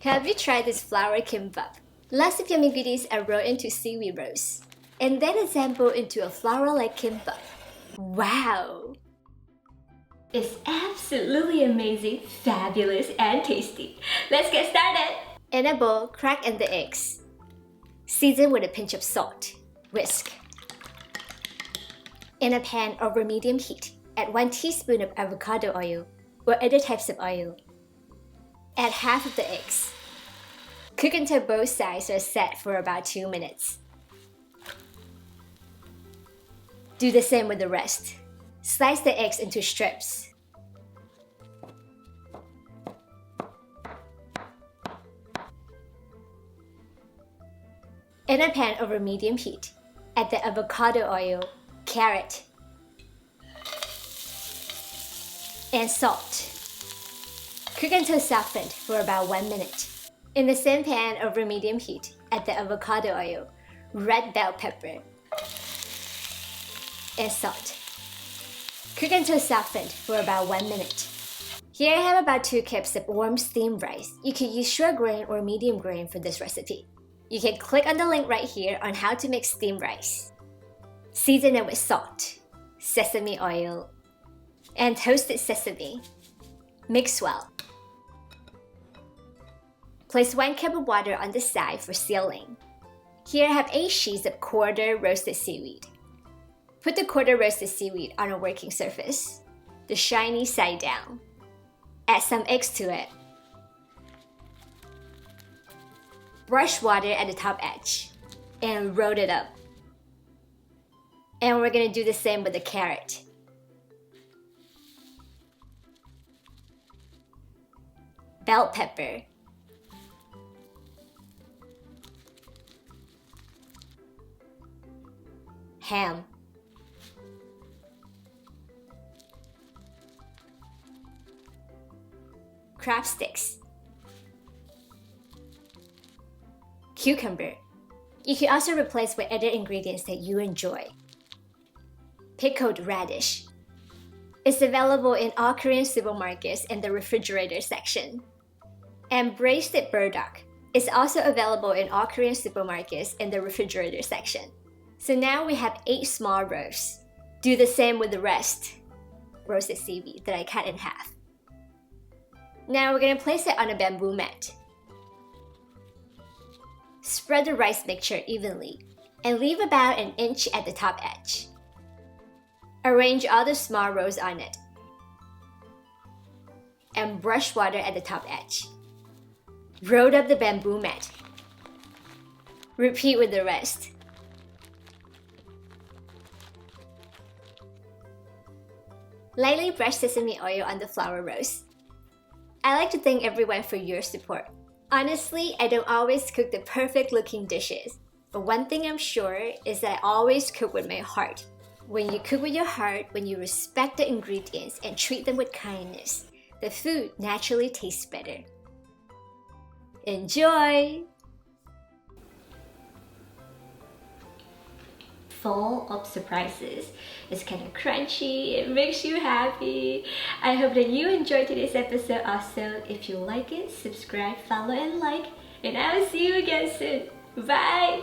Have you tried this flour kimbap? Lots of yummy ingredients are rolled into seaweed rolls, and then assembled into a flour-like kimbap. Wow! It's absolutely amazing, fabulous, and tasty. Let's get started! In a bowl, crack in the eggs. Season with a pinch of salt. Whisk. In a pan over medium heat, add 1 teaspoon of avocado oil or other types of oil. Add half of the eggs. Cook until both sides are set for about 2 minutes. Do the same with the rest. Slice the eggs into strips. In a pan over medium heat, add the avocado oil, carrot, and salt. Cook until softened for about 1 minute. In the same pan over medium heat, add the avocado oil, red bell pepper, and salt. Cook until softened for about 1 minute. Here I have about 2 cups of warm steamed rice. You can use short grain or medium grain for this recipe. You can click on the link right here on how to make steamed rice. Season it with salt, sesame oil, and toasted sesame. Mix well. Place 1 cup of water on the side for sealing. Here I have 8 sheets of quarter roasted seaweed. Put the quarter roasted seaweed on a working surface, the shiny side down. Add some eggs to it. Brush water at the top edge and roll it up. And we're gonna do the same with the carrot. Bell pepper. Ham. Crab sticks. Cucumber. You can also replace with other ingredients that you enjoy. Pickled radish. It's available in all Korean supermarkets in the refrigerator section. And braised burdock is also available in all Korean supermarkets in the refrigerator section. So now we have 8 small rolls. Do the same with the rest. Roasted seaweed that I cut in half. Now we're gonna place it on a bamboo mat. Spread the rice mixture evenly and leave about 1 inch at the top edge. Arrange all the small rolls on it. And brush water at the top edge. Roll up the bamboo mat. Repeat with the rest. Lightly brush sesame oil on the flour rolls. I like to thank everyone for your support. Honestly, I don't always cook the perfect looking dishes, but one thing I'm sure is that I always cook with my heart. When you cook with your heart, when you respect the ingredients and treat them with kindness, the food naturally tastes better. Enjoy! Full of surprises. It's kind of crunchy, it makes you happy. I hope that you enjoyed today's episode also. If you like it, subscribe, follow, and like. And I will see you again soon. Bye!